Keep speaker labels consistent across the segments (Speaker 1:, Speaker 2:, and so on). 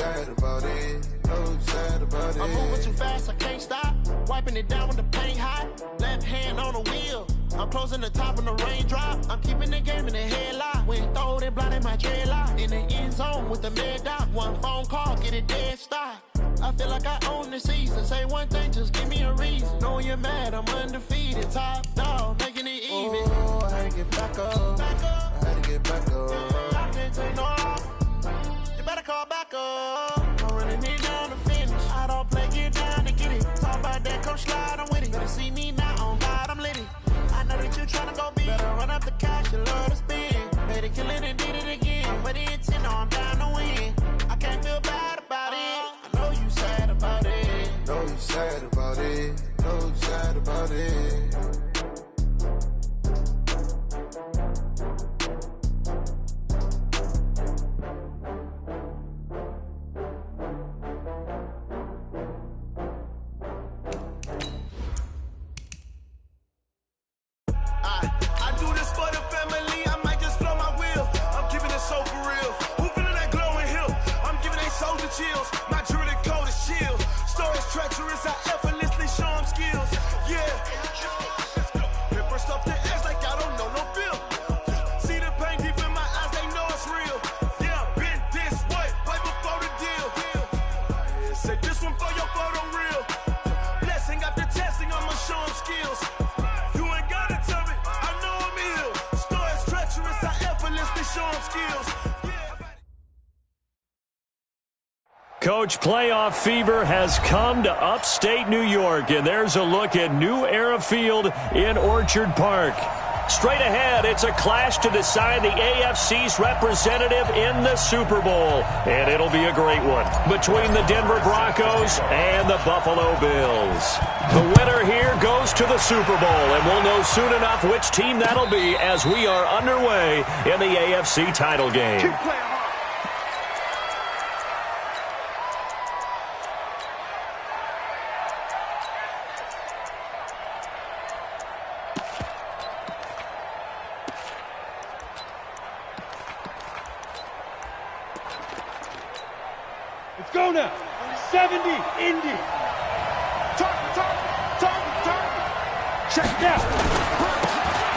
Speaker 1: sad about it. So sad about it.
Speaker 2: I'm moving too fast, I can't stop. Wiping it down with the paint hot. Left hand on the wheel. I'm closing the top on the raindrop. I'm keeping the game in the headlock. When throwed and blinded my dreadlock. In the end zone with the mad dot. One phone call, get it dead stop. I feel like I own the season. Say one thing, just give me a reason. Knowing you're mad, I'm undefeated. Top dog, making it even.
Speaker 1: Oh, I had to get back up. I had to get back up.
Speaker 2: I can't take no off. You better call back up. I'm running it down to finish. I don't play, get down to get it. Talk about that, come slide, I'm with it. Better see me now, on God, I'm lit it. I know that you tryna go big. Better run up the cash, you love to spend. Made it, kill it, and did it again. But the intent, no, I'm down to win. I can't feel bad about it. I know you sad about it.
Speaker 1: Know you sad about it. Know you sad about it.
Speaker 3: I do this for the family, I might just blow my wheel. I'm keeping it so for real. Who feeling that glowing hill? I'm giving they soldier chills. My jewelry code is chill. Stories treacherous, I effortlessly show them skills. Yeah. Pepper stuff the edge like I don't know no feel. See the pain deep in my eyes, they know it's real. Yeah, been this way before the deal. Yeah, say this one for your photo real. Blessing after testing, I'ma show them skills. You ain't gotta tell me, I know I'm ill. Stories treacherous, I effortlessly show them skills.
Speaker 4: Coach, playoff fever has come to upstate New York, and there's a look at New Era Field in Orchard Park. Straight ahead, it's a clash to decide the AFC's representative in the Super Bowl, and it'll be a great one between the Denver Broncos and the Buffalo Bills. The winner here goes to the Super Bowl, and we'll know soon enough which team that'll be as we are underway in the AFC title game.
Speaker 5: Let's go now. 70, Indy. Check down.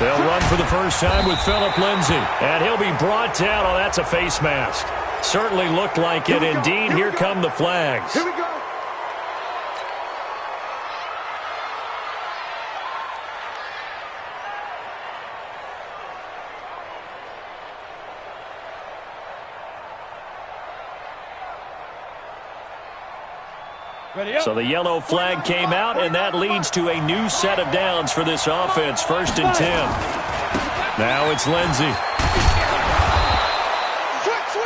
Speaker 4: They'll run for the first time with Phillip Lindsay, and he'll be brought down. Oh, that's a face mask. Certainly looked like it. Indeed, here come the flags.
Speaker 5: Here we go.
Speaker 4: So the yellow flag came out, and that leads to a new set of downs for this offense. 1st and 10. Now it's Lindsay.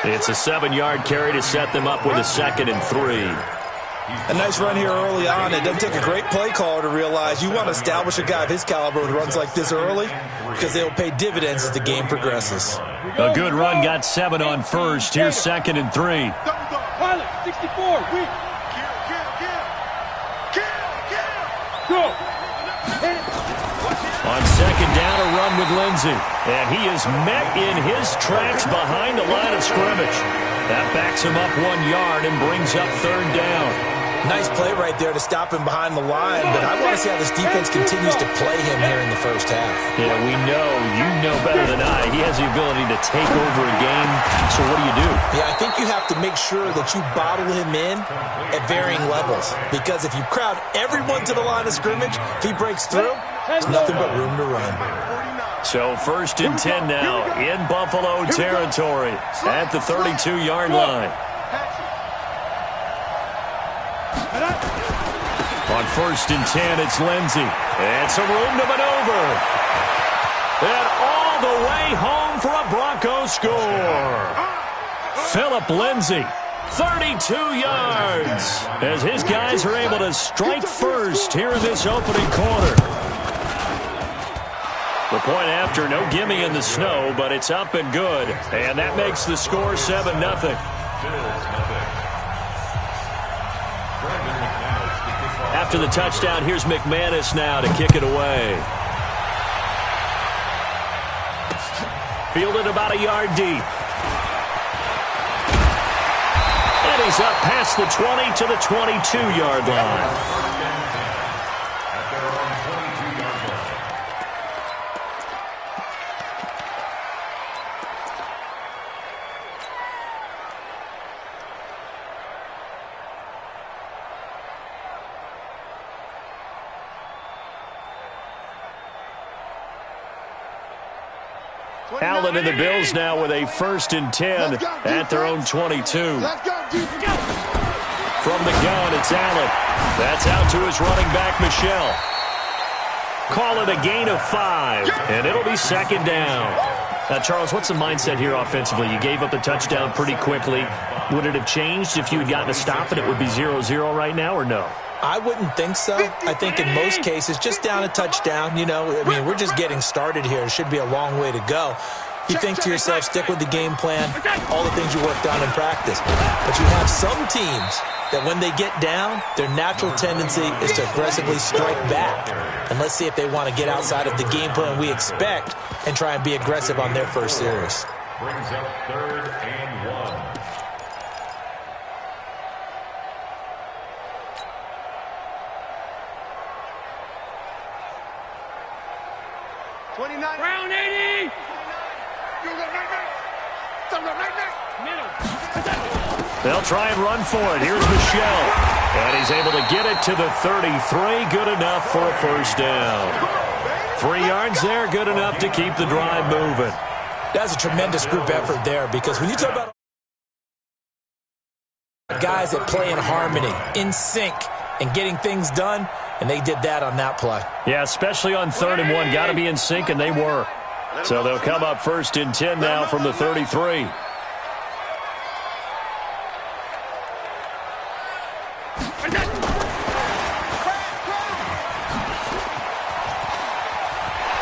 Speaker 4: It's a 7-yard carry to set them up with a 2nd and 3.
Speaker 6: A nice run here early on. It doesn't take a great play caller to realize you want to establish a guy of his caliber with runs like this early because they will pay dividends as the game progresses.
Speaker 4: A good run got 7 on 1st. Here's 2nd and 3.
Speaker 5: Pilot, 64, weak. Go.
Speaker 4: On 2nd down, a run with Lindsay. And he is met in his tracks behind the line of scrimmage. That backs him up 1 yard and brings up 3rd down.
Speaker 6: Nice play right there to stop him behind the line, but I want to see how this defense continues to play him here in the first half.
Speaker 4: Yeah, we know, you know better than I, he has the ability to take over a game. So what do?
Speaker 6: Yeah, I think you have to make sure that you bottle him in at varying levels, because if you crowd everyone to the line of scrimmage, if he breaks through, there's nothing but room to run.
Speaker 4: So 1st and 10 now in Buffalo territory at the 32-yard line. On 1st and 10, it's Lindsay. And some room to maneuver. And all the way home for a Broncos score. Phillip Lindsay, 32 yards, as his guys are able to strike first here in this opening quarter. The point after, no gimme in the snow, but it's up and good. And that makes the score 7-0. After the touchdown, here's McManus now to kick it away. Fielded about a yard deep. And he carries up past the 20 to the 22-yard line. Allen and the Bills now with a 1st and 10 at their own 22. From the gun, it's Allen. That's out to his running back, Michel. Call it a gain of 5, and it'll be 2nd down. Now, Charles, what's the mindset here offensively? You gave up the touchdown pretty quickly. Would it have changed if you had gotten a stop and it would be 0-0 right now, or no?
Speaker 6: I wouldn't think so. I think in most cases, just down a touchdown, we're just getting started here. It should be a long way to go. You think to yourself, stick with the game plan, all the things you worked on in practice. But you have some teams that when they get down, their natural tendency is to aggressively strike back. And let's see if they want to get outside of the game plan we expect and try and be aggressive on their first series.
Speaker 7: Brings up 3rd and 1.
Speaker 5: Round 80!
Speaker 4: They'll try and run for it. Here's Michel. And he's able to get it to the 33. Good enough for a 1st down. 3 yards there, good enough to keep the drive moving.
Speaker 6: That's a tremendous group effort there, because when you talk about guys that play in harmony, in sync, and getting things done, and they did that on that play.
Speaker 4: Yeah, especially on 3rd and 1. Got to be in sync, and they were. So they'll come up 1st and 10 now from the 33.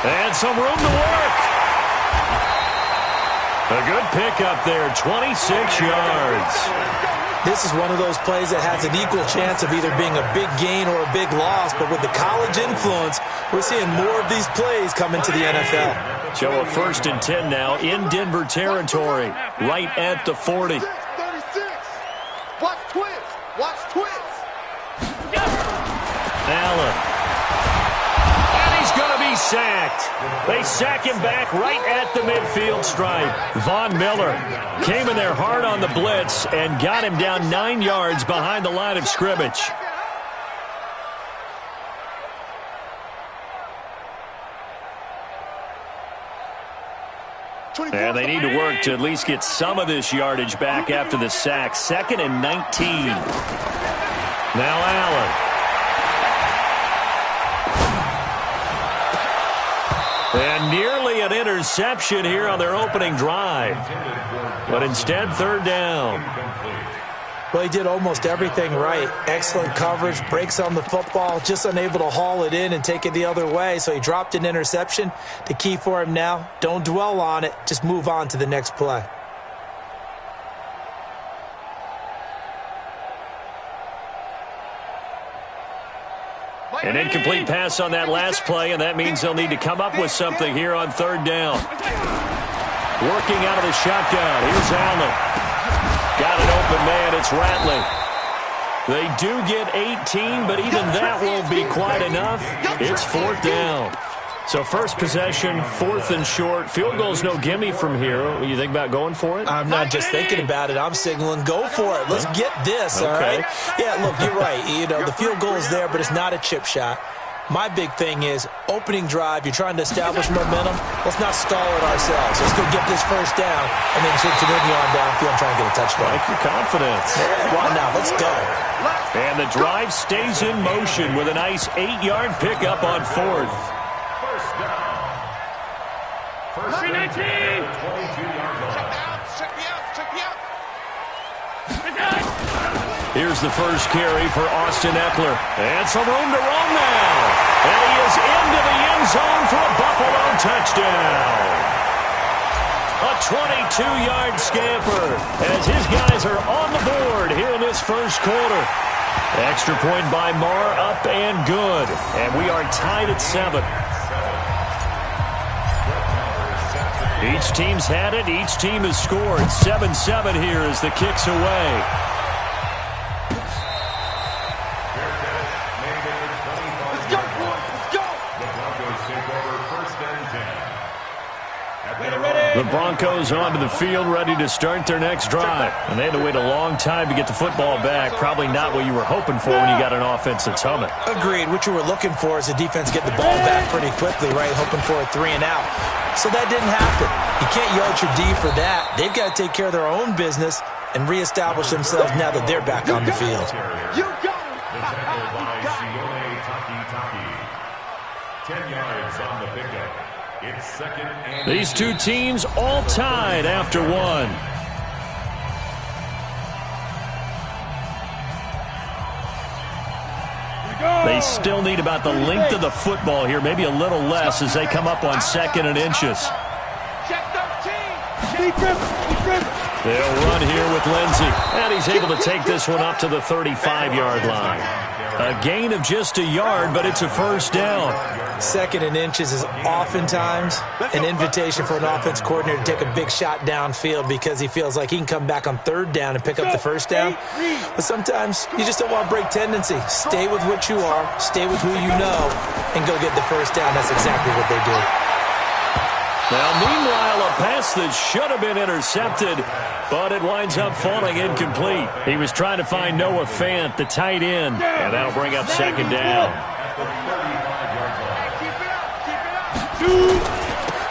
Speaker 4: And some room to work. A good pickup there, 26 yards.
Speaker 6: This is one of those plays that has an equal chance of either being a big gain or a big loss, but with the college influence, we're seeing more of these plays come into the NFL.
Speaker 4: So a 1st and 10 now in Denver territory, right at the 40.
Speaker 3: 36. Watch twins. Watch twins.
Speaker 4: Allen. And he's going to be sacked. They sack him back right at the midfield stripe. Von Miller came in there hard on the blitz and got him down 9 yards behind the line of scrimmage. And they need to work to at least get some of this yardage back after the sack. 2nd and 19. Now Allen. And nearly an interception here on their opening drive. But instead, 3rd down.
Speaker 6: Well, he did almost everything right. Excellent coverage, breaks on the football, just unable to haul it in and take it the other way. So he dropped an interception. The key for him now, don't dwell on it. Just move on to the next play.
Speaker 4: An incomplete pass on that last play, and that means they'll need to come up with something here on 3rd down. Working out of the shotgun. Here's Allen. Got an open man. It's Ratley. They do get 18, but even that won't be quite enough. It's 4th down. So first possession, 4th and short. Field goal's no gimme from here. You think about going for it?
Speaker 6: I'm not just thinking about it. I'm signaling, go for it. Let's get this, all right? Yeah, look, you're right. The field goal is there, but it's not a chip shot. My big thing is opening drive. You're trying to establish momentum. Let's not stall it ourselves. Let's go get this 1st down and then continue on downfield and try and get a touchdown.
Speaker 4: Like your confidence.
Speaker 6: Yeah, why not? Let's go.
Speaker 4: And the drive stays in motion with a nice 8-yard pickup on 4th.
Speaker 7: First and 19. 22-yard line.
Speaker 3: Check me out.
Speaker 4: Here's the first carry for Austin Eckler. And some room to run now. And he is into the end zone for a Buffalo touchdown. A 22-yard scamper as his guys are on the board here in this first quarter. Extra point by Marr, up and good. And we are tied at 7. Each team's had it. Each team has scored. 7-7 here as the kick's away. The Broncos onto the field, ready to start their next drive. And they had to wait a long time to get the football back. Probably not what you were hoping for when you got an offense that's humming.
Speaker 6: Agreed. What you were looking for is the defense get the ball back pretty quickly, right? Hoping for a 3 and out. So that didn't happen. You can't yell at your D for that. They've got to take care of their own business and reestablish themselves now that they're back on the field.
Speaker 7: The tackle by Sione Taki. 10 yards on the pickup. It's second and
Speaker 4: These two teams all tied after one. They still need about the length of the football here, maybe a little less as they come up on 2nd and inches. They'll run here with Lindsey, and he's able to take this one up to the 35-yard line. A gain of just a yard, but it's a first down.
Speaker 6: 2nd and inches is oftentimes an invitation for an offense coordinator to take a big shot downfield because he feels like he can come back on 3rd down and pick up the first down. But sometimes you just don't want to break tendency. Stay with what you are, stay with who you know, and go get the first down. That's exactly what they do.
Speaker 4: Now, meanwhile, a pass that should have been intercepted, but it winds up falling incomplete. He was trying to find Noah Fant, the tight end, and that'll bring up 2nd down.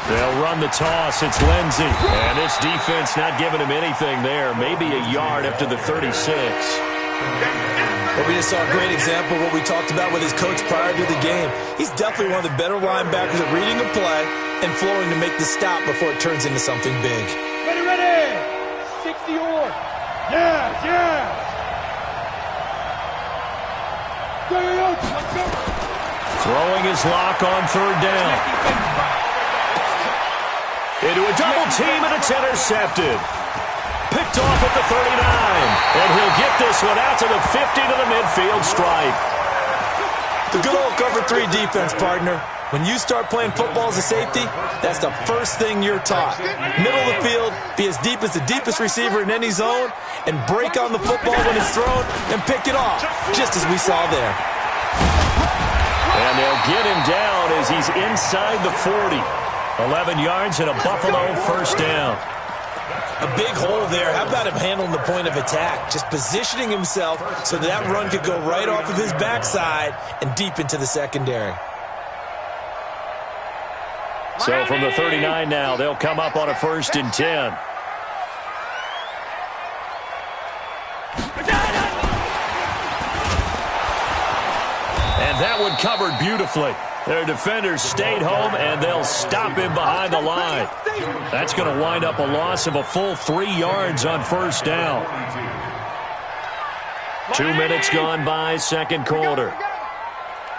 Speaker 4: They'll run the toss. It's Lindsey, and this defense not giving him anything there. Maybe a yard up to the 36.
Speaker 6: But we just saw a great example of what we talked about with his coach prior to the game. He's definitely one of the better linebackers at reading a play and flowing to make the stop before it turns into something big.
Speaker 5: Ready. 60 or. Yeah. Go. Let's go.
Speaker 4: Throwing his lock on 3rd down. Into a double team, and it's intercepted. Picked off at the 39. And he'll get this one out to the 50 to the midfield stripe.
Speaker 6: The good old cover 3 defense, partner. When you start playing football as a safety, that's the first thing you're taught. Middle of the field, be as deep as the deepest receiver in any zone, and break on the football when it's thrown and pick it off, just as we saw there.
Speaker 4: And they'll get him down as he's inside the 40. 11 yards and a Buffalo first down.
Speaker 6: A big hole there. How about him handling the point of attack? Just positioning himself so that run could go right off of his backside and deep into the secondary.
Speaker 4: So from the 39 now, they'll come up on a 1st and 10. And that one covered beautifully. Their defenders stayed home, and they'll stop him behind the line. That's going to wind up a loss of a full 3 yards on 1st down. 2 minutes gone by, 2nd quarter.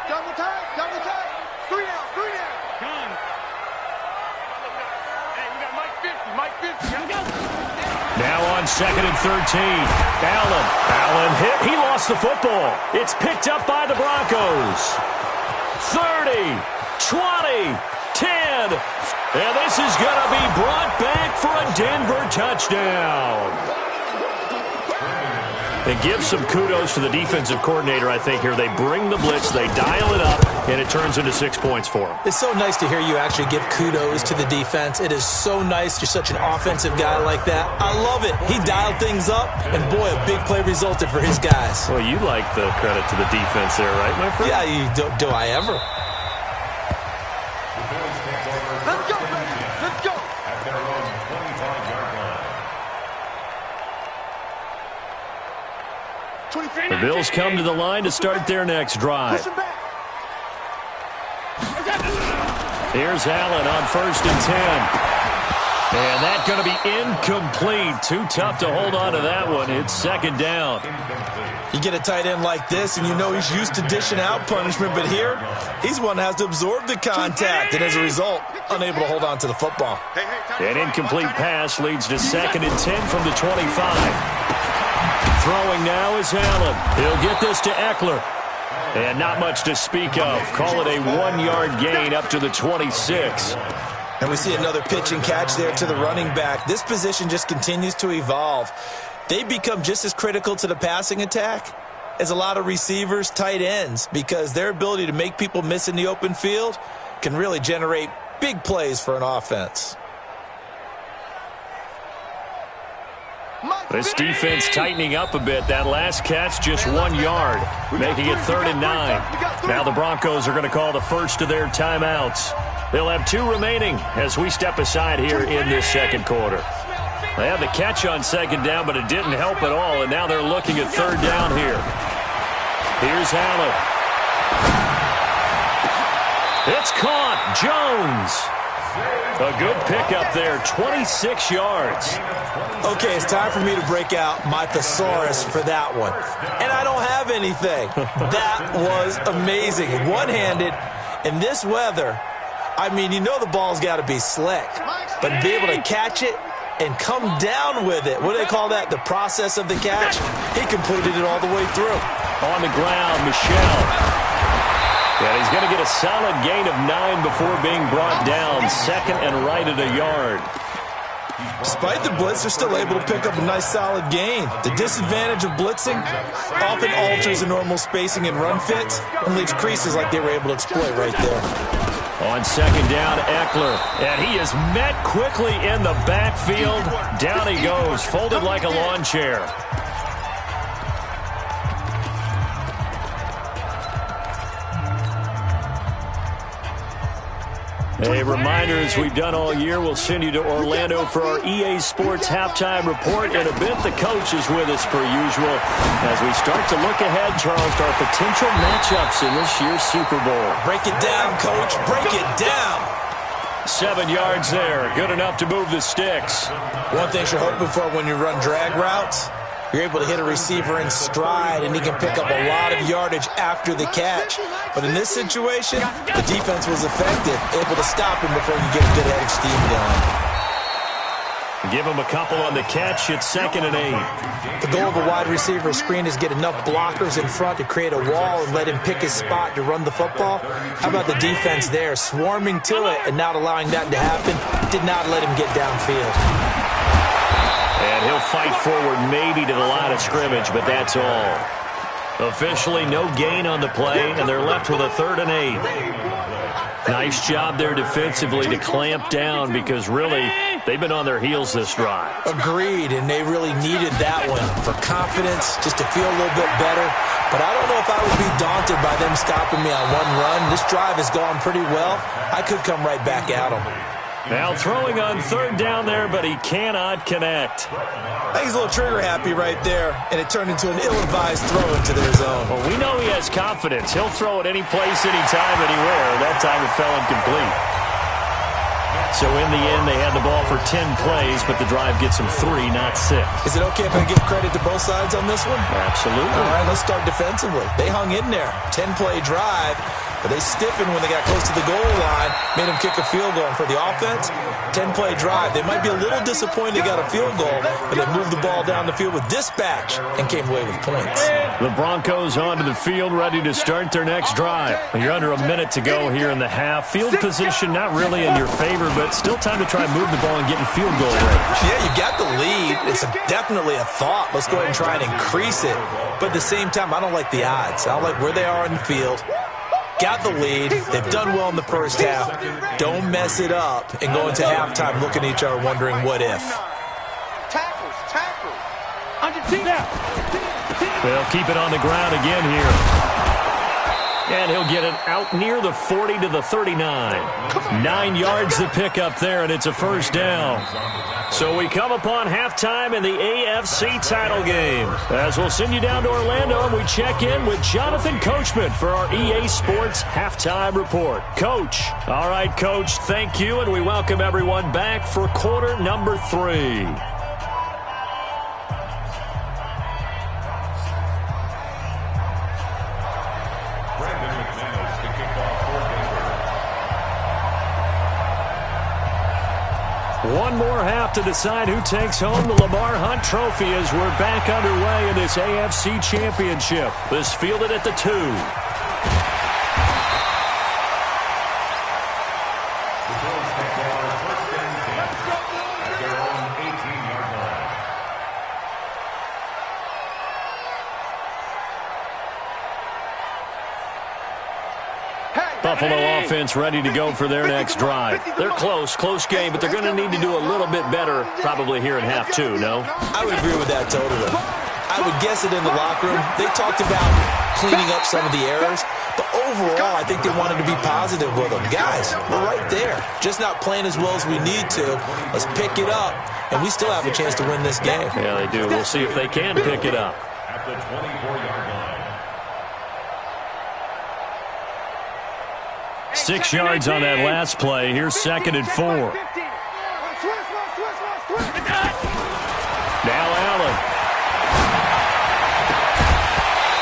Speaker 5: Double time. 3 down. Gun. Hey, we got Mike 50.
Speaker 4: Now on 2nd and 13. Allen hit. He lost the football. It's picked up by the Broncos. 30, 20, 10. And this is going to be brought back for a Denver touchdown. And give some kudos to the defensive coordinator, I think, here. They bring the blitz, they dial it up, and it turns into 6 points for them.
Speaker 6: It's so nice to hear you actually give kudos to the defense. It is so nice you're such an offensive guy like that. I love it. He dialed things up, and boy, a big play resulted for his guys.
Speaker 4: Well, you like the credit to the defense there, right, my friend?
Speaker 6: Yeah, do I ever?
Speaker 5: Let's go, baby. Let's go.
Speaker 7: at their own 25-yard line.
Speaker 4: The Bills come to the line to start their next drive. Here's Allen on 1st and 10. And that's going to be incomplete. Too tough to hold on to that one. It's 2nd down.
Speaker 6: You get a tight end like this, and you know he's used to dishing out punishment, but here, he's one that has to absorb the contact, and as a result, unable to hold on to the football.
Speaker 4: An incomplete pass leads to 2nd and 10 from the 25. Throwing now is Allen. He'll get this to Eckler. And not much to speak of. Call it a 1-yard gain up to the 26.
Speaker 6: And we see another pitch and catch there to the running back. This position just continues to evolve. They become just as critical to the passing attack as a lot of receivers, tight ends, because their ability to make people miss in the open field can really generate big plays for an offense.
Speaker 4: This defense tightening up a bit. That last catch, just 1 yard, making it 3rd and 9. Now the Broncos are going to call the first of their timeouts. They'll have 2 remaining as we step aside here in this second quarter. They had the catch on 2nd down, but it didn't help at all, and now they're looking at 3rd down here. Here's Allen. It's caught. Jones. A good pickup there, 26 yards.
Speaker 6: Okay, it's time for me to break out my thesaurus for that one. And I don't have anything. That was amazing. One-handed in this weather. I mean, you know the ball's got to be slick. But to be able to catch it and come down with it, what do they call that? The process of the catch? He completed it all the way through.
Speaker 4: On the ground, Michel. Yeah, he's going to get a solid gain of 9 before being brought down. 2nd and right at a yard.
Speaker 6: Despite the blitz, they're still able to pick up a nice solid gain. The disadvantage of blitzing often alters the normal spacing and run fits and leaves creases like they were able to exploit right there.
Speaker 4: On 2nd down, Eckler. And he is met quickly in the backfield. Down he goes, folded like a lawn chair. A reminder, as we've done all year, we'll send you to Orlando for our EA Sports Halftime Report. In a bit, the coach is with us per usual as we start to look ahead, Charles, to our potential matchups in this year's Super Bowl.
Speaker 6: Break it down, Coach. Break it down.
Speaker 4: 7 yards there. Good enough to move the sticks.
Speaker 6: One thing you're hoping for when you run drag routes, you're able to hit a receiver in stride, and he can pick up a lot of yardage after the catch. But in this situation, the defense was effective, able to stop him before you get a good head of steam going.
Speaker 4: Give him a couple on the catch. It's 2nd and 8.
Speaker 6: The goal of a wide receiver screen is get enough blockers in front to create a wall and let him pick his spot to run the football. How about the defense there, swarming to it and not allowing that to happen? Did not let him get downfield.
Speaker 4: And he'll fight forward maybe to the line of scrimmage, but that's all. Officially no gain on the play, and they're left with a 3rd and 8. Nice job there defensively to clamp down because really they've been on their heels this drive.
Speaker 6: Agreed, and they really needed that one for confidence, just to feel a little bit better. But I don't know if I would be daunted by them stopping me on one run. This drive has gone pretty well. I could come right back at them.
Speaker 4: Now throwing on 3rd down there, but he cannot connect.
Speaker 6: I think he's a little trigger happy right there, and it turned into an ill-advised throw into their zone.
Speaker 4: Well, we know he has confidence. He'll throw it any place, anytime, anywhere. That time it fell incomplete. So in the end, they had the ball for 10 plays, but the drive gets them 3, not 6.
Speaker 6: Is it okay if I give credit to both sides on this one?
Speaker 4: Absolutely.
Speaker 6: All right, let's start defensively. They hung in there. 10-play drive. But they stiffened when they got close to the goal line, made them kick a field goal. And for the offense, 10-play drive. They might be a little disappointed they got a field goal, but they moved the ball down the field with dispatch and came away with points.
Speaker 4: The Broncos onto the field, ready to start their next drive. You're under a minute to go here in the half. Field position not really in your favor, but still time to try and move the ball and get in field goal range.
Speaker 6: Yeah, you got the lead. It's definitely a thought. Let's go ahead and try and increase it. But at the same time, I don't like the odds. I don't like where they are in the field. Got the lead. They've done well in the first half. Don't mess it up and go into halftime looking at each other wondering what if.
Speaker 5: Tackles. On your team now.
Speaker 4: They'll keep it on the ground again here. And he'll get it out near the 40 to the 39. 9 yards to pick up there, and it's a 1st down. So we come upon halftime in the AFC title game. As we'll send you down to Orlando, and we check in with Jonathan Coachman for our EA Sports Halftime Report. Coach. All right, Coach, thank you, and we welcome everyone back for quarter number 3. One more half to decide who takes home the Lamar Hunt Trophy as we're back underway in this AFC Championship. This fielded at the 2. Buffalo offense ready to go for their next drive. They're close game, but they're going to need to do a little bit better probably here in half two, no?
Speaker 6: I would agree with that totally. I would guess it in the locker room. They talked about cleaning up some of the errors, but overall, I think they wanted to be positive with them. Guys, we're right there. Just not playing as well as we need to. Let's pick it up, and we still have a chance to win this game.
Speaker 4: Yeah, they do. We'll see if they can pick it up.
Speaker 7: At the 24-yard line.
Speaker 4: 6 yards on that last play. Here's 2nd and 4. Now Allen.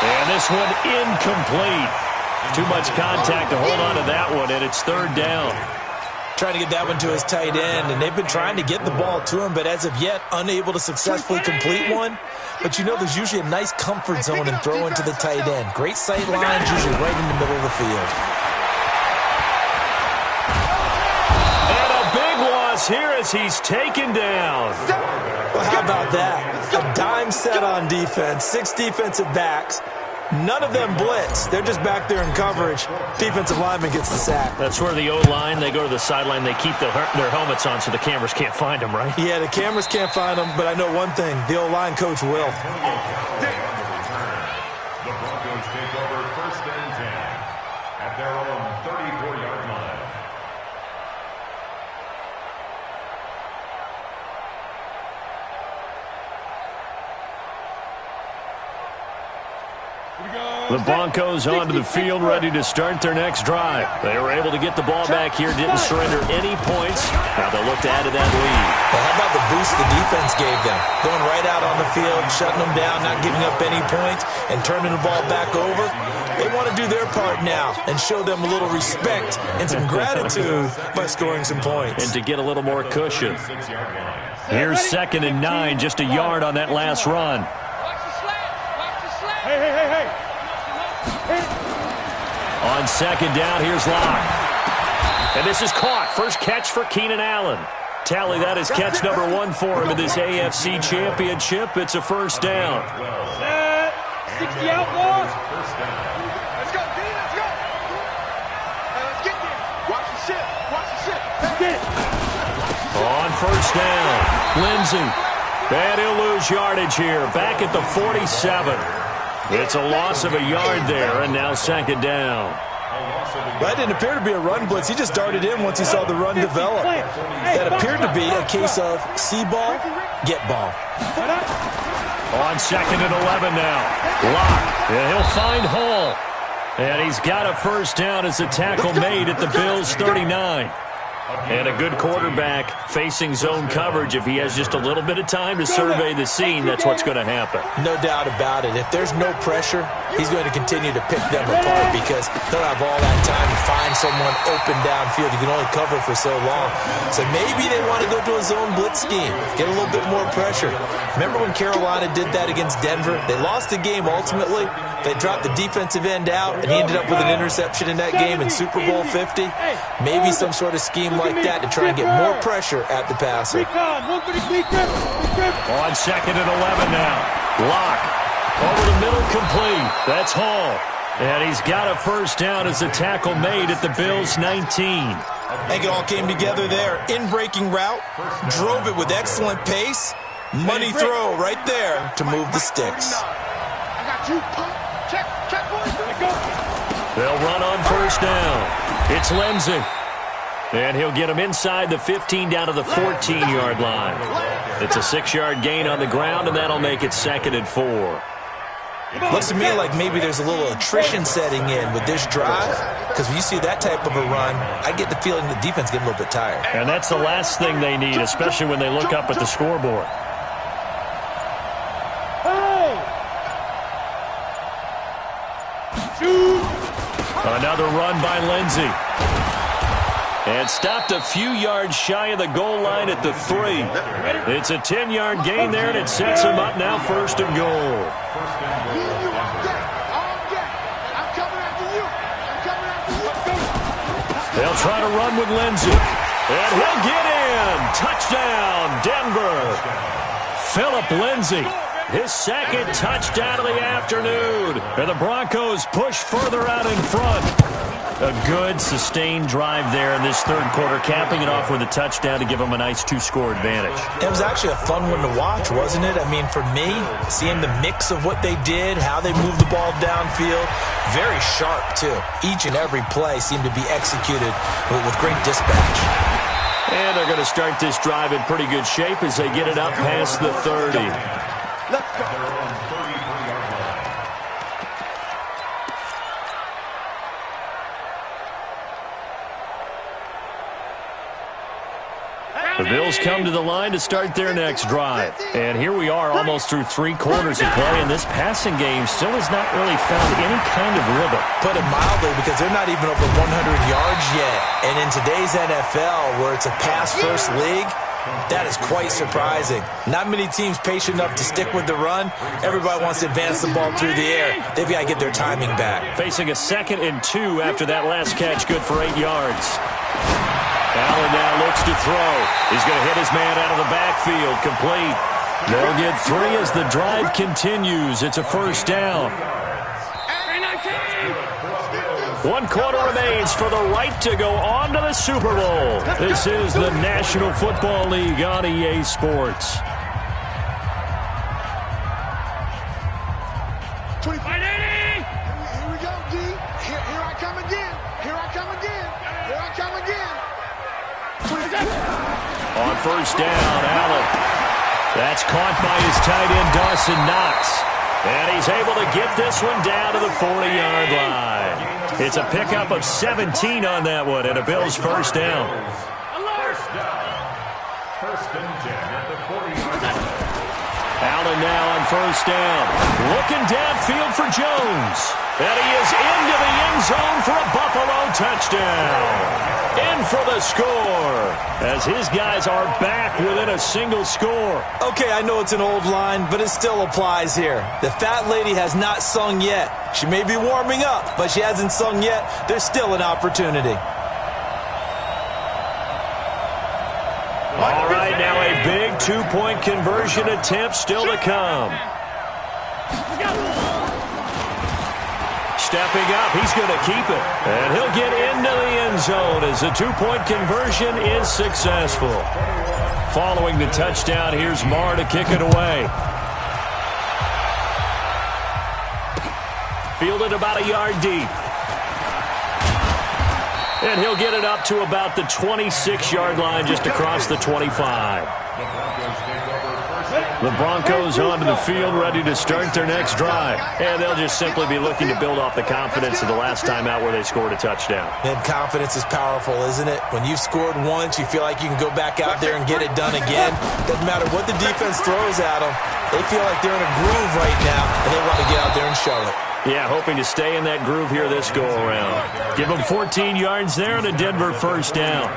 Speaker 4: And this one incomplete. Too much contact to hold on to that one, and it's 3rd down.
Speaker 6: Trying to get that one to his tight end, and they've been trying to get the ball to him, but as of yet, unable to successfully complete one. But you know there's usually a nice comfort zone in throwing to the tight end. Great sight lines, usually right in the middle of the field.
Speaker 4: Here as he's taken down.
Speaker 6: Well, how about that? A dime set on defense, 6 defensive backs. None of them blitz. They're just back there in coverage. Defensive lineman gets the sack.
Speaker 4: That's where the O-line, they go to the sideline, they keep their helmets on so the cameras can't find them, right?
Speaker 6: Yeah, the cameras can't find them, but I know one thing. The O-line coach will.
Speaker 7: The Broncos take over 1st and 10 at their own 34-yard line.
Speaker 4: The Broncos onto the field, ready to start their next drive. They were able to get the ball back here, didn't surrender any points. Now they'll look to add to that lead.
Speaker 6: Well, how about the boost the defense gave them? Going right out on the field, shutting them down, not giving up any points, and turning the ball back over. They want to do their part now and show them a little respect and some gratitude by scoring some points.
Speaker 4: And to get a little more cushion. Here's 2nd and 9, just a yard on that last run.
Speaker 5: Hey.
Speaker 4: On 2nd down, here's Locke. And this is caught. First catch for Keenan Allen. Tally that is catch number 1 for him in this AFC Championship. It's a 1st down.
Speaker 5: 60 Outlaws.
Speaker 3: Let's go, D, let's go. Let's get there. Watch the ship.
Speaker 5: Get it.
Speaker 4: On 1st down, Lindsey. And he'll lose yardage here. Back at the 47. It's a loss of a yard there, and now 2nd down.
Speaker 6: That didn't appear to be a run blitz. He just darted in once he saw the run develop. That appeared to be a case of see ball, get ball.
Speaker 4: On 2nd and 11 now. Locke, and he'll find Hall. And he's got a 1st down as a tackle made at the Bills' 39. And a good quarterback facing zone coverage. If he has just a little bit of time to survey the scene, that's what's going to happen.
Speaker 6: No doubt about it. If there's no pressure, he's going to continue to pick them apart because he'll have all that time to find someone open downfield. You can only cover for so long. So maybe they want to go to a zone blitz scheme, get a little bit more pressure. Remember when Carolina did that against Denver? They lost the game ultimately. They dropped the defensive end out, and he ended up with an interception in that game in Super Bowl 50. Maybe some sort of scheme like that to try and get more pressure at the passer.
Speaker 4: On 2nd and 11 now. Locke over the middle, complete. That's Hall. And he's got a 1st down as a tackle made at the Bills' 19.
Speaker 6: I think it all came together there. In-breaking route, drove it with excellent pace. Money throw right there to move the sticks.
Speaker 3: I got you. Check, boys.
Speaker 4: They'll run on 1st down. It's Lindsey. And he'll get him inside the 15 down to the 14-yard line. It's a 6-yard gain on the ground, and that'll make it 2nd and 4.
Speaker 6: Looks to me like maybe there's a little attrition setting in with this drive, because when you see that type of a run, I get the feeling the defense getting a little bit tired.
Speaker 4: And that's the last thing they need, especially when they look up at the scoreboard. Another run by Lindsey. And stopped a few yards shy of the goal line at the 3. It's a 10-yard gain there, and it sets him up now 1st and goal. They'll try to run with Lindsey. And he'll get in. Touchdown, Denver. Philip Lindsey his second touchdown of the afternoon. And the Broncos push further out in front. A good, sustained drive there in this third quarter, capping it off with a touchdown to give them a nice 2-score advantage.
Speaker 6: It was actually a fun one to watch, wasn't it? I mean, for me, seeing the mix of what they did, how they moved the ball downfield, very sharp, too. Each and every play seemed to be executed with great dispatch.
Speaker 4: And they're going to start this drive in pretty good shape as they get it up past the 30.
Speaker 5: Let's go.
Speaker 4: The Bills come to the line to start their next drive. And here we are almost through 3 quarters of play, and this passing game still has not really found any kind of rhythm.
Speaker 6: Put it mildly, because they're not even over 100 yards yet. And in today's NFL, where it's a pass-first league, that is quite surprising. Not many teams patient enough to stick with the run. Everybody wants to advance the ball through the air. They've got to get their timing back.
Speaker 4: Facing a 2nd and 2 after that last catch, good for 8 yards. Allen now looks to throw. He's going to hit his man out of the backfield. Complete. They'll get 3 as the drive continues. It's a first down. 1 quarter remains for the right to go on to the Super Bowl. This is the National Football League on EA Sports.
Speaker 5: 25-80. Here we go, D. Here I come again. Here I come again. Here I come again.
Speaker 4: On first down, Allen. That's caught by his tight end, Dawson Knox. And he's able to get this one down to the 40-yard line. It's a pickup of 17 on that one, and a Bills first down.
Speaker 7: First and 10 at the 40-yard line.
Speaker 4: Allen now on first down. Looking downfield for Jones. And he is into the end zone for a Buffalo touchdown. In for the score, as his guys are back within a single score.
Speaker 6: Okay, I know it's an old line, but it still applies here. The fat lady has not sung yet. She may be warming up, but she hasn't sung yet. There's still an opportunity.
Speaker 4: All right, now a big 2-point conversion attempt still to come. Stepping up, he's going to keep it. And he'll get into the end zone as the 2-point conversion is successful. Following the touchdown, here's Marr to kick it away. Fielded about a yard deep. And he'll get it up to about the 26-yard line, just across the 25. The Broncos onto the field, ready to start their next drive. And they'll just simply be looking to build off the confidence of the last time out where they scored a touchdown.
Speaker 6: And confidence is powerful, isn't it? When you've scored once, you feel like you can go back out there and get it done again. Doesn't matter what the defense throws at them. They feel like they're in a groove right now, and they want to get out there and show it.
Speaker 4: Yeah, hoping to stay in that groove here this go-around. Give them 14 yards there and a Denver first down.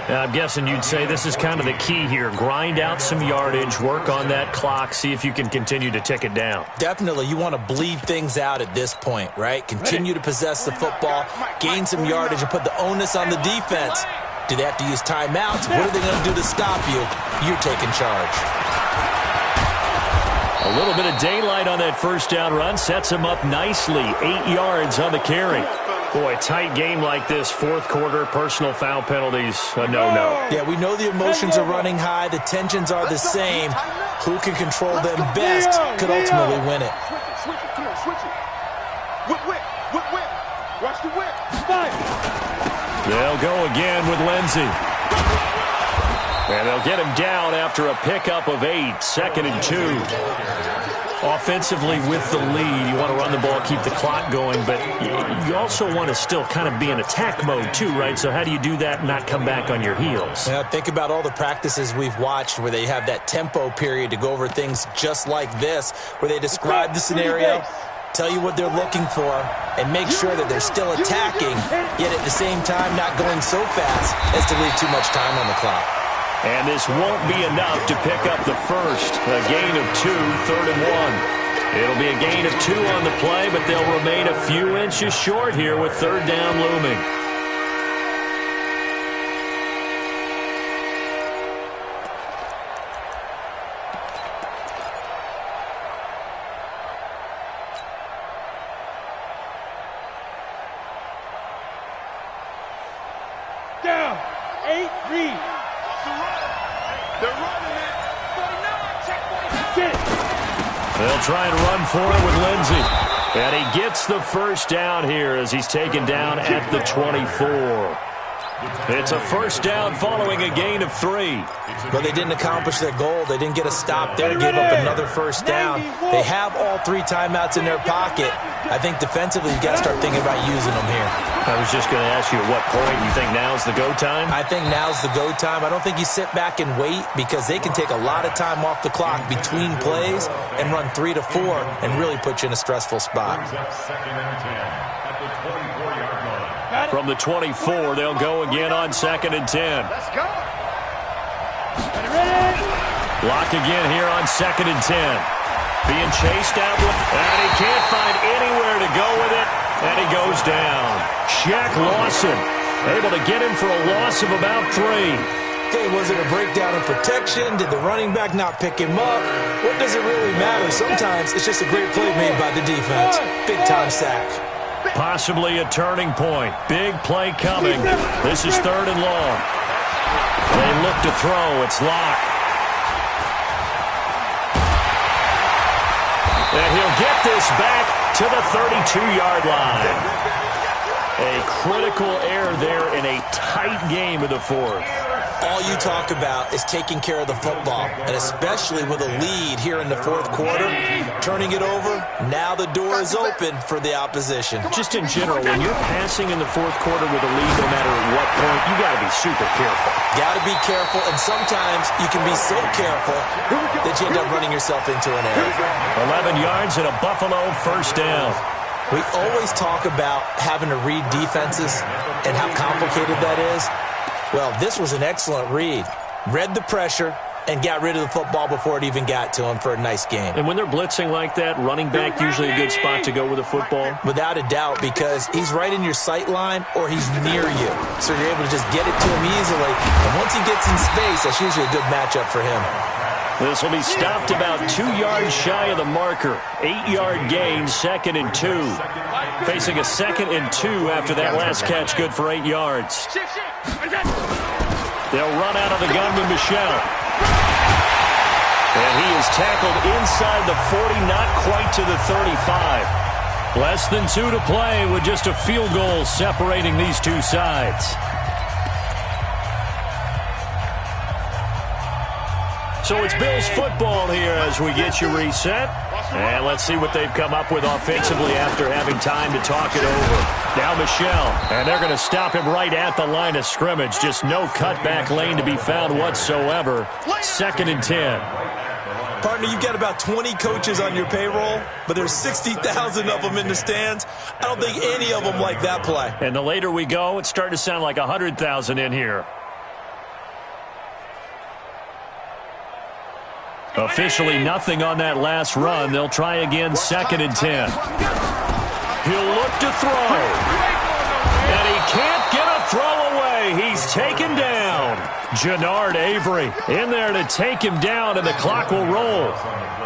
Speaker 4: Now, I'm guessing you'd say this is kind of the key here. Grind out some yardage, work on that clock, see if you can continue to tick it down.
Speaker 6: Definitely. You want to bleed things out at this point, right? Continue to possess the football, gain some yardage, and put the onus on the defense. Do they have to use timeouts? What are they going to do to stop you? You're taking charge.
Speaker 4: A little bit of daylight on that first down run sets him up nicely. 8 yards on the carry. Boy, tight game like this, fourth quarter, personal foul penalties, a no-no.
Speaker 6: Yeah, we know the emotions are running high. The tensions are the same. Who can control them best could ultimately win it.
Speaker 5: Switch it. Come on, switch it. Whip. Watch the whip. Spike.
Speaker 4: They'll go again with Lindsey. And they'll get him down after a pickup of 8, 2nd and 2. Offensively with the lead, you want to run the ball, keep the clock going, but you also want to still kind of be in attack mode too, right? So how do you do that and not come back on your heels?
Speaker 6: Yeah, think about all the practices we've watched where they have that tempo period to go over things just like this, where they describe the scenario, tell you what they're looking for, and make sure that they're still attacking, yet at the same time not going so fast as to leave too much time on the clock.
Speaker 4: And this won't be enough to pick up the first. A gain of 2, 3rd and 1. It'll be a gain of 2 on the play, but they'll remain a few inches short here with 3rd down looming.
Speaker 5: 8, read.
Speaker 3: They're running it.
Speaker 5: 49, check 49.
Speaker 4: They'll try and run for it with Lindsey. And he gets the first down here as he's taken down at the 24. It's a first down following a gain of 3.
Speaker 6: But they didn't accomplish their goal. They didn't get a stop there, gave up another first down. They have all 3 timeouts in their pocket. I think defensively you've got to start thinking about using them here.
Speaker 4: I was just going to ask you at what point you think now's the go time?
Speaker 6: I think now's the go time. I don't think you sit back and wait because they can take a lot of time off the clock between plays and run 3 to 4 and really put you in a stressful spot.
Speaker 7: Second and 10 at the 24-yard line.
Speaker 4: From the 24, they'll go again on 2nd and 10.
Speaker 5: Let's go.
Speaker 4: Locked again here on 2nd and 10. Being chased out, and he can't find anywhere to go with it, and he goes down. Shaq Lawson able to get him for a loss of about 3.
Speaker 6: Okay, was it a breakdown in protection? Did the running back not pick him up? What does it really matter? Sometimes it's just a great play made by the defense. Big-time sack.
Speaker 4: Possibly a turning point. Big play coming. This is 3rd and long. They look to throw. It's Locke. And he'll get this back to the 32-yard line. A critical error there in a tight game of the 4th.
Speaker 6: All you talk about is taking care of the football, and especially with a lead here in the 4th quarter, turning it over, now the door is open for the opposition.
Speaker 4: Just in general, when you're passing in the 4th quarter with a lead, no matter at what point, you got to be super careful.
Speaker 6: Got to be careful, and sometimes you can be so careful that you end up running yourself into an error.
Speaker 4: 11 yards and a Buffalo first down.
Speaker 6: We always talk about having to read defenses and how complicated that is. Well, this was an excellent read. Read the pressure and got rid of the football before it even got to him for a nice game.
Speaker 4: And when they're blitzing like that, running back usually a good spot to go with the football?
Speaker 6: Without a doubt, because he's right in your sight line or he's near you. So you're able to just get it to him easily. And once he gets in space, that's usually a good matchup for him.
Speaker 4: This will be stopped about 2 yards shy of the marker. 8-yard gain, 2nd and 2. Facing a 2nd and 2 after that last catch, good for 8 yards. They'll run out of the gun with Michel. And he is tackled inside the 40, not quite to the 35. Less than 2 to play with just a field goal separating these two sides. So it's Bills football here as we get you reset. And let's see what they've come up with offensively after having time to talk it over. Now Michel, and they're going to him him right at the line of scrimmage. Just no cutback lane to be found whatsoever. 2nd and 10.
Speaker 6: Partner, you've got about 20 coaches on your payroll, but there's 60,000 of them in the stands. I don't think any of them like that play.
Speaker 4: And the later we go, it's starting to sound like 100,000 in here. Officially nothing on that last run. They'll try again, 2nd and 10. He'll look to throw. And he can't get a throw away. He's taken down. Jannard Avery in there to take him down, and the clock will roll.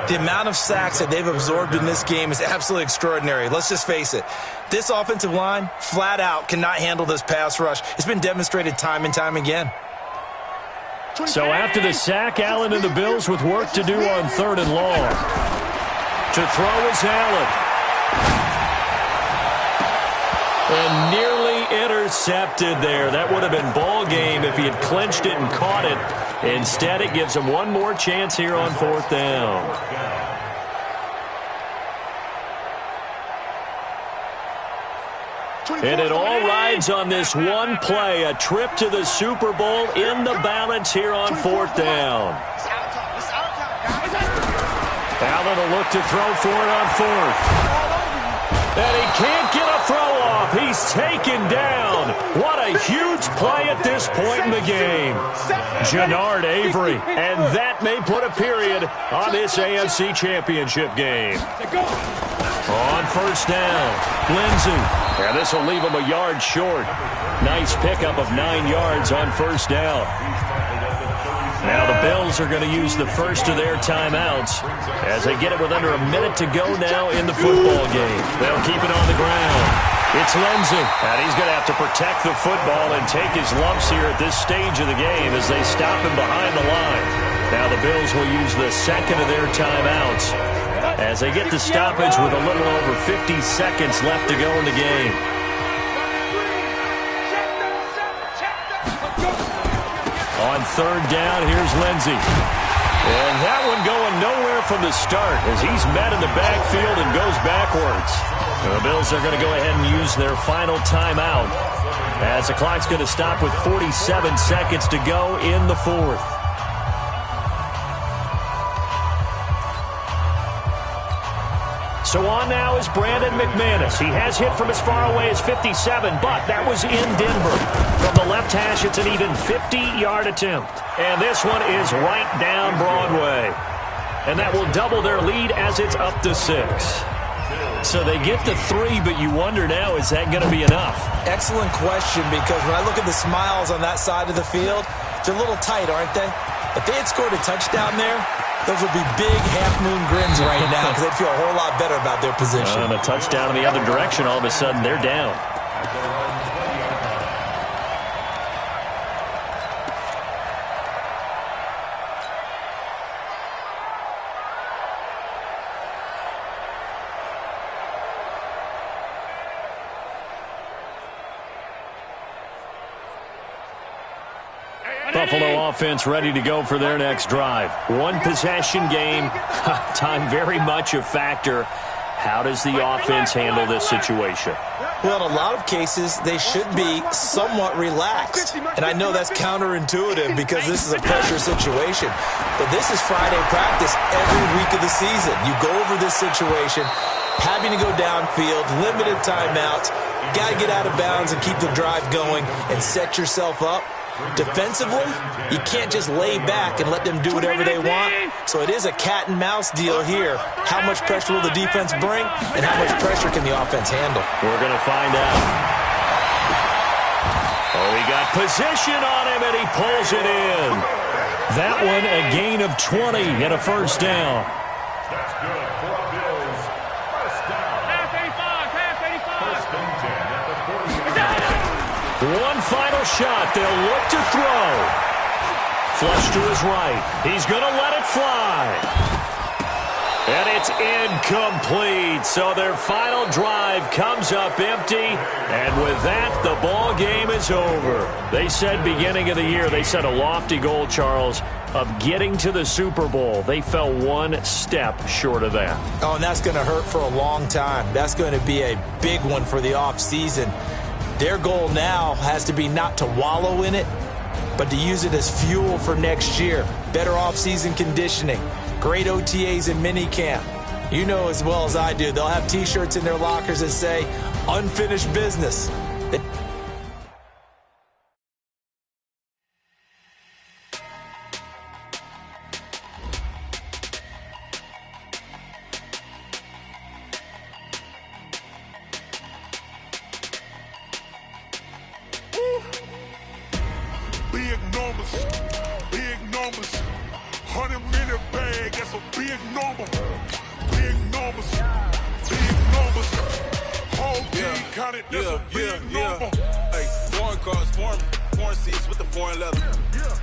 Speaker 6: The amount of sacks that they've absorbed in this game is absolutely extraordinary. Let's just face it. This offensive line, flat out, cannot handle this pass rush. It's been demonstrated time and time again.
Speaker 4: So after the sack, Allen and the Bills with work to do on 3rd and long. To throw is Allen. And nearly intercepted there. That would have been ball game if he had clinched it and caught it. Instead, it gives him one more chance here on 4th down. And it all rides on this one play, a trip to the Super Bowl in the balance here on 4th down. Allen will look to throw for it on 4th. And he can't get a throw off. He's taken down. What a huge play at this point in the game. Jannard Avery. And that may put a period on this AFC Championship game. On 1st down, Lindsey. And this will leave him a yard short. Nice pickup of 9 yards on 1st down. Now the Bills are going to use the first of their timeouts as they get it with under a minute to go now in the football game. They'll keep it on the ground. It's Lindsey, and he's going to have to protect the football and take his lumps here at this stage of the game as they stop him behind the line. Now the Bills will use the second of their timeouts as they get the stoppage with a little over 50 seconds left to go in the game. On third down, here's Lindsey. And that one going nowhere from the start as he's met in the backfield and goes backwards. The Bills are going to go ahead and use their final timeout as the clock's going to stop with 47 seconds to go in the fourth. So on now is Brandon McManus. He has hit from as far away as 57, but that was in Denver. From the left hash, it's an even 50-yard attempt. And this one is right down Broadway. And that will double their lead as it's up to 6. So they get to 3, but you wonder now, is that going to be enough?
Speaker 6: Excellent question, because when I look at the smiles on that side of the field, they're a little tight, aren't they? If they had scored a touchdown there, those would be big half-moon grins right now because they'd feel a whole lot better about their position.
Speaker 4: And a touchdown in the other direction, all of a sudden, they're down. Buffalo offense ready to go for their next drive. One possession game. Time very much a factor. How does the offense handle this situation?
Speaker 6: Well, in a lot of cases, they should be somewhat relaxed. And I know that's counterintuitive because this is a pressure situation. But this is Friday practice every week of the season. You go over this situation, having to go downfield, limited timeouts, got to get out of bounds and keep the drive going and set yourself up. Defensively, you can't just lay back and let them do whatever they want. So it is a cat and mouse deal here. How much pressure will the defense bring, and how much pressure can the offense handle?
Speaker 4: We're going to find out. Oh, he got position on him, and he pulls it in. That one, a gain of 20 and a first down.
Speaker 7: That's good for a Bills. First down. First and 10 at the 40.
Speaker 4: One final shot. They'll look to throw. Flush to his right. He's going to let it fly. And it's incomplete. So their final drive comes up empty. And with that, the ball game is over. They said beginning of the year, they set a lofty goal, Charles, of getting to the Super Bowl. They fell one step short of that.
Speaker 6: Oh, and that's going to hurt for a long time. That's going to be a big one for the offseason. Their goal now has to be not to wallow in it, but to use it as fuel for next year. Better off-season conditioning, great OTAs and minicamp. You know as well as I do, they'll have T-shirts in their lockers that say, unfinished business.
Speaker 3: Big numbers, 100-minute bag, that's a big number. Big numbers, whole team counted, that's a big number.
Speaker 8: Hey, foreign cars, foreign seats with the foreign leather.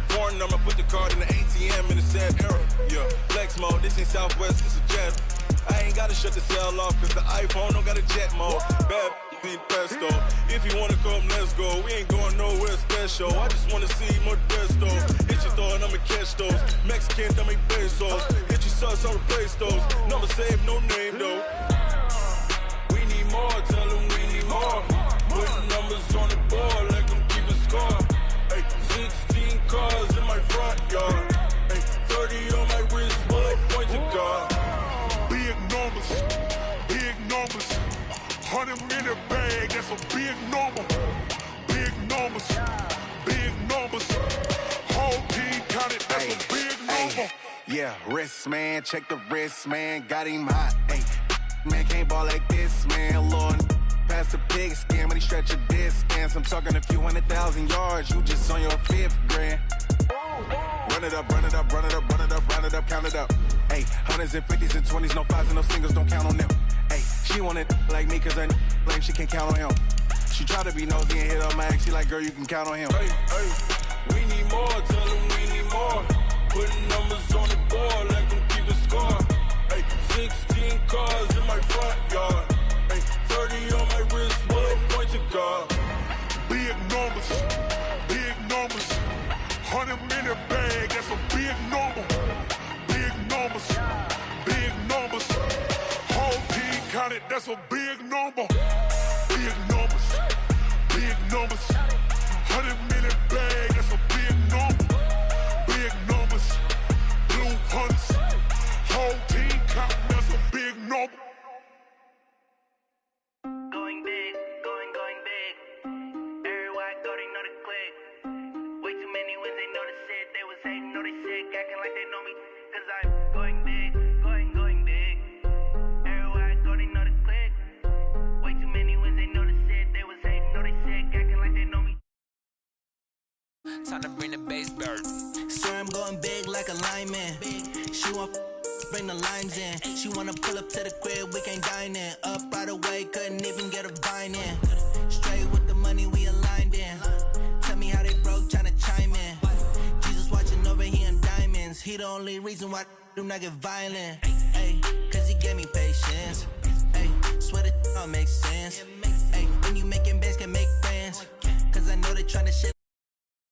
Speaker 8: Foreign number, put the card in the ATM in the sad era. Yeah, flex mode, this ain't Southwest, this a jet. I ain't gotta shut the cell off, cause the iPhone don't got a jet mode. Bad ain't pesto. If you wanna come, let's go. We ain't going nowhere special. I just wanna see Modesto. Hit your thought, I'ma catch those. Mexican, I make pesos. Hit your sauce, I'll replace those. Number saved, no name though. We need more, tell them we need more. Putting numbers on the board like I'm keeping score. Hey, 16 cars in my front yard. Hey, 30 on my wrist, bullet point to God.
Speaker 3: Big numbers, 100-minute bag, that's a big number. Big numbers, whole team counted, that's a big number.
Speaker 9: Yeah, wrist man, check the wrist man, got him hot. Ay, man can't ball like this, man. Lord, past the pig skin, but he stretch a distance. I'm talking a few 100,000 yards, you just on your 5th grand. Run it up, count it up. Ay, hundreds and 50s and 20s, no 5s and no singles, don't count on them. Ay, she She wanted like me, cause her like she can count on him. She tried to be nosy and hit up my ex. She like, girl, you can count on him.
Speaker 8: Hey, hey, we need more, tell them we need more. Putting numbers on the board, let them keep the score. Hey, 16 cars in my front yard. Hey, 30 on my wrist, what a point to guard.
Speaker 5: Big numbers, 100-minute bag, that's a big number. Big numbers, whole team counted, that's a big number. Big numbers, 100-minute bag, that's a big number. Big numbers, blue hunts, whole team counting, that's a big number.
Speaker 2: Going big, going big. Everywhere I go, they know the click. Way too many wins, they know the shit. They was hating, know they sick, acting like they know me. Cause I'm going big, going big. Everywhere I go, they know the click. Way too many wins, they know the shit. They was hating, know they sick, acting like they know me.
Speaker 10: Time to bring the bass bird.
Speaker 2: Swear I'm going big like a lineman. She want bring the limes in. She wanna pull up to the crib, we can't dine in. Up right away, couldn't even get a vine in. Straight with the money we aligned in. Tell me how they broke, tryna chime in. Jesus watching over here in diamonds. He the only reason why do not get violent. Ay, cause he gave me patience. Ay, swear that all makes sense. Ay, when you making bands can make friends. Cause I know they tryna shit.